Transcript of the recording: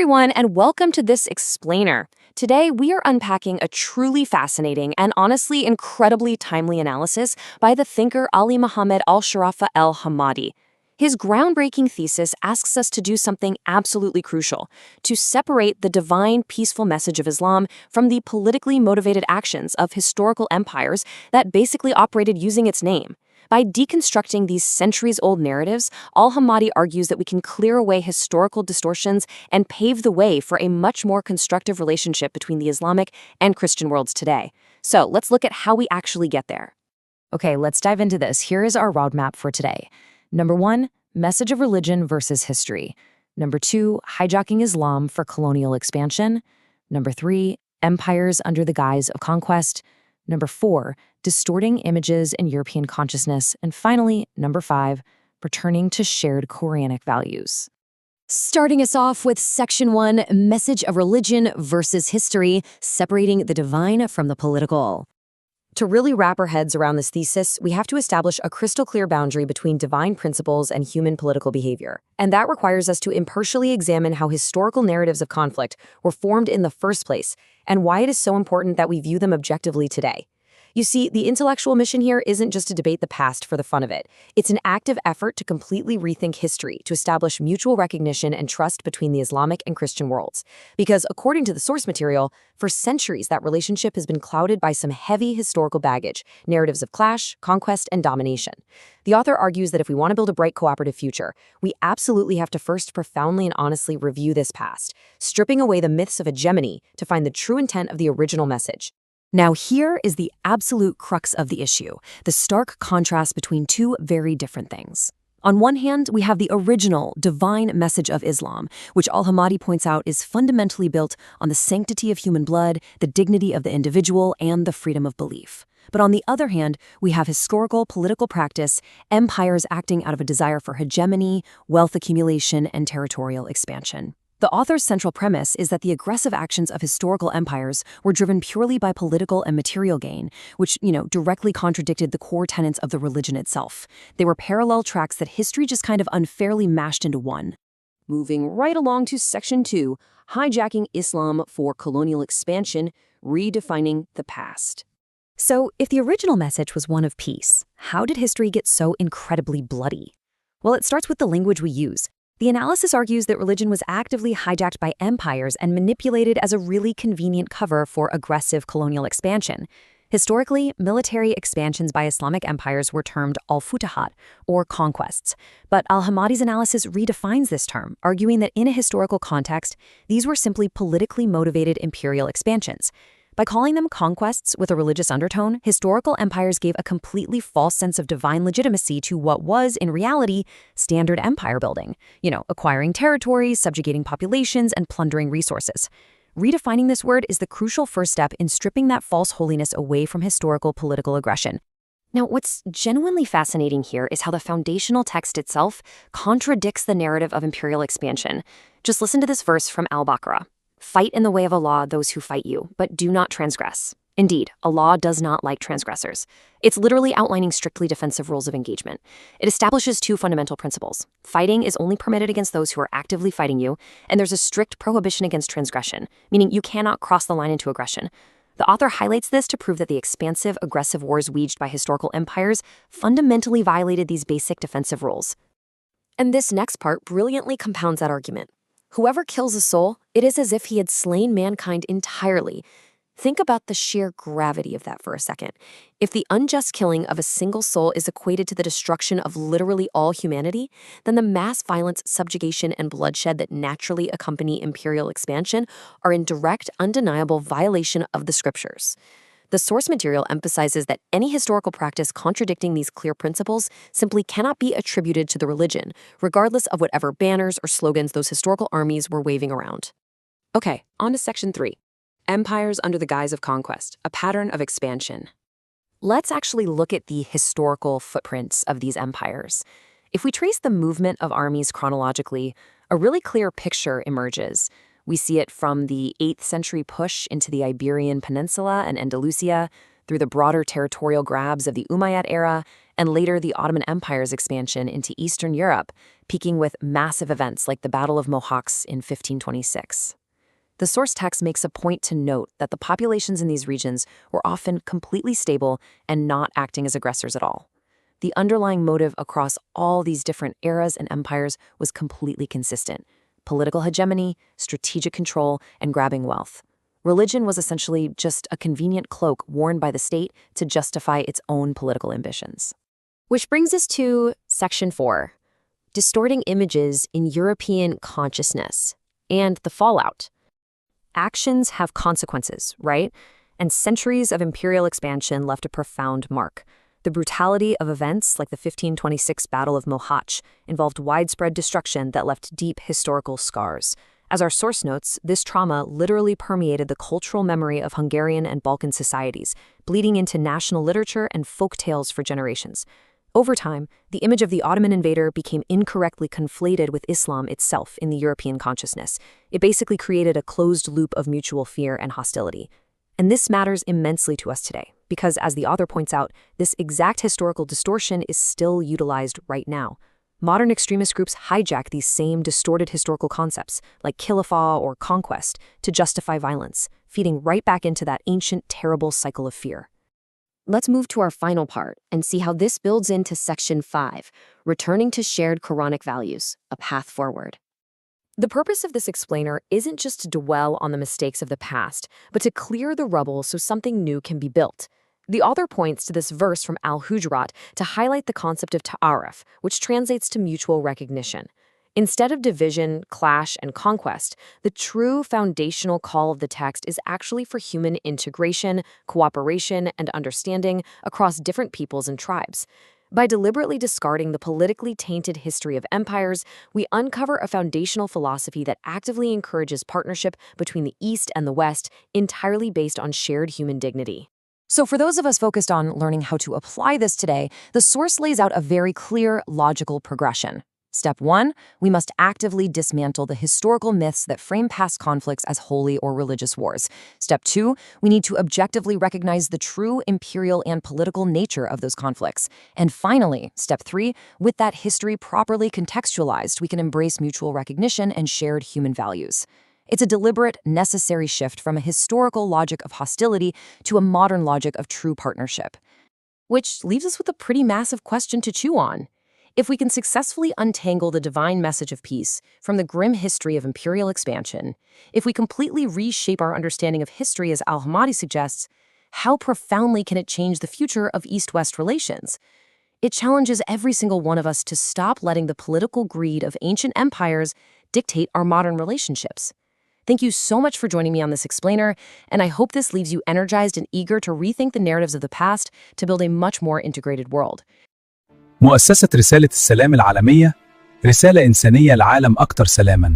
everyone, and welcome to this explainer. Today, we are unpacking a truly fascinating and honestly incredibly timely analysis by the thinker Ali Mohammed Al-Shurafa Al-Hammadi. His groundbreaking thesis asks us to do something absolutely crucial, to separate the divine, peaceful message of Islam from the politically motivated actions of historical empires that basically operated using its name. By deconstructing these centuries-old narratives, Al-Hammadi argues that we can clear away historical distortions and pave the way for a much more constructive relationship between the Islamic and Christian worlds today. So let's look at how we actually get there. Okay, let's dive into this. Here is our roadmap for today. Number 1, message of religion versus history. Number 2, hijacking Islam for colonial expansion. Number 3, empires under the guise of conquest. Number 4, distorting images in European consciousness. And finally, number 5, returning to shared Quranic values. Starting us off with Section 1, message of religion versus history, separating the divine from the political. To really wrap our heads around this thesis, we have to establish a crystal clear boundary between divine principles and human political behavior. And that requires us to impartially examine how historical narratives of conflict were formed in the first place, and why it is so important that we view them objectively today. You see, the intellectual mission here isn't just to debate the past for the fun of it. It's an active effort to completely rethink history, to establish mutual recognition and trust between the Islamic and Christian worlds. Because according to the source material, for centuries that relationship has been clouded by some heavy historical baggage, narratives of clash, conquest, and domination. The author argues that if we want to build a bright cooperative future, we absolutely have to first profoundly and honestly review this past, stripping away the myths of hegemony to find the true intent of the original message. Now here is the absolute crux of the issue, the stark contrast between two very different things. On one hand, we have the original, divine message of Islam, which Al-Hammadi points out is fundamentally built on the sanctity of human blood, the dignity of the individual, and the freedom of belief. But on the other hand, we have historical political practice, empires acting out of a desire for hegemony, wealth accumulation, and territorial expansion. The author's central premise is that the aggressive actions of historical empires were driven purely by political and material gain, which, directly contradicted the core tenets of the religion itself. They were parallel tracks that history just kind of unfairly mashed into one. Moving right along to Section 2, hijacking Islam for colonial expansion, redefining the past. So, if the original message was one of peace, how did history get so incredibly bloody? Well, it starts with the language we use. The analysis argues that religion was actively hijacked by empires and manipulated as a really convenient cover for aggressive colonial expansion. Historically, military expansions by Islamic empires were termed al-futuhat, or conquests. But Al-Hammadi's analysis redefines this term, arguing that in a historical context, these were simply politically motivated imperial expansions. By calling them conquests with a religious undertone, historical empires gave a completely false sense of divine legitimacy to what was, in reality, standard empire building. Acquiring territories, subjugating populations, and plundering resources. Redefining this word is the crucial first step in stripping that false holiness away from historical political aggression. Now, what's genuinely fascinating here is how the foundational text itself contradicts the narrative of imperial expansion. Just listen to this verse from Al-Baqarah. Fight in the way of Allah those who fight you, but do not transgress. Indeed, Allah does not like transgressors. It's literally outlining strictly defensive rules of engagement. It establishes two fundamental principles. Fighting is only permitted against those who are actively fighting you, and there's a strict prohibition against transgression, meaning you cannot cross the line into aggression. The author highlights this to prove that the expansive, aggressive wars waged by historical empires fundamentally violated these basic defensive rules. And this next part brilliantly compounds that argument. Whoever kills a soul, it is as if he had slain mankind entirely. Think about the sheer gravity of that for a second. If the unjust killing of a single soul is equated to the destruction of literally all humanity, then the mass violence, subjugation, and bloodshed that naturally accompany imperial expansion are in direct, undeniable violation of the scriptures. The source material emphasizes that any historical practice contradicting these clear principles simply cannot be attributed to the religion, regardless of whatever banners or slogans those historical armies were waving around. Okay, on to Section 3. Empires under the guise of conquest, a pattern of expansion. Let's actually look at the historical footprints of these empires. If we trace the movement of armies chronologically, a really clear picture emerges. We see it from the 8th century push into the Iberian Peninsula and Andalusia, through the broader territorial grabs of the Umayyad era, and later the Ottoman Empire's expansion into Eastern Europe. peaking with massive events like the Battle of Mohacs in 1526. The source text makes a point to note that the populations in these regions were often completely stable and not acting as aggressors at all. The underlying motive across all these different eras and empires was completely consistent: political hegemony, strategic control, and grabbing wealth. Religion was essentially just a convenient cloak worn by the state to justify its own political ambitions. Which brings us to Section 4, distorting images in European consciousness and the fallout. Actions have consequences, right? And centuries of imperial expansion left a profound mark. The brutality of events like the 1526 Battle of Mohacs involved widespread destruction that left deep historical scars. As our source notes, this trauma literally permeated the cultural memory of Hungarian and Balkan societies, bleeding into national literature and folk tales for generations. Over time, the image of the Ottoman invader became incorrectly conflated with Islam itself in the European consciousness. It basically created a closed loop of mutual fear and hostility. And this matters immensely to us today, because as the author points out, this exact historical distortion is still utilized right now. Modern extremist groups hijack these same distorted historical concepts, like khilafah or conquest, to justify violence, feeding right back into that ancient, terrible cycle of fear. Let's move to our final part and see how this builds into Section 5, returning to shared Quranic values, a path forward. The purpose of this explainer isn't just to dwell on the mistakes of the past, but to clear the rubble so something new can be built. The author points to this verse from Al-Hujurat to highlight the concept of ta'aruf, which translates to mutual recognition. Instead of division, clash, and conquest, the true foundational call of the text is actually for human integration, cooperation, and understanding across different peoples and tribes. By deliberately discarding the politically tainted history of empires, we uncover a foundational philosophy that actively encourages partnership between the East and the West, entirely based on shared human dignity. So for those of us focused on learning how to apply this today, the source lays out a very clear, logical progression. Step 1, we must actively dismantle the historical myths that frame past conflicts as holy or religious wars. Step 2, we need to objectively recognize the true imperial and political nature of those conflicts. And finally, Step 3, with that history properly contextualized, we can embrace mutual recognition and shared human values. It's a deliberate, necessary shift from a historical logic of hostility to a modern logic of true partnership. Which leaves us with a pretty massive question to chew on. If we can successfully untangle the divine message of peace from the grim history of imperial expansion, if we completely reshape our understanding of history as Al-Hammadi suggests, how profoundly can it change the future of East-West relations? It challenges every single one of us to stop letting the political greed of ancient empires dictate our modern relationships. Thank you so much for joining me on this explainer, and I hope this leaves you energized and eager to rethink the narratives of the past to build a much more integrated world. مؤسسة رسالة السلام العالمية، رسالة إنسانية لعالم أكثر سلاماً.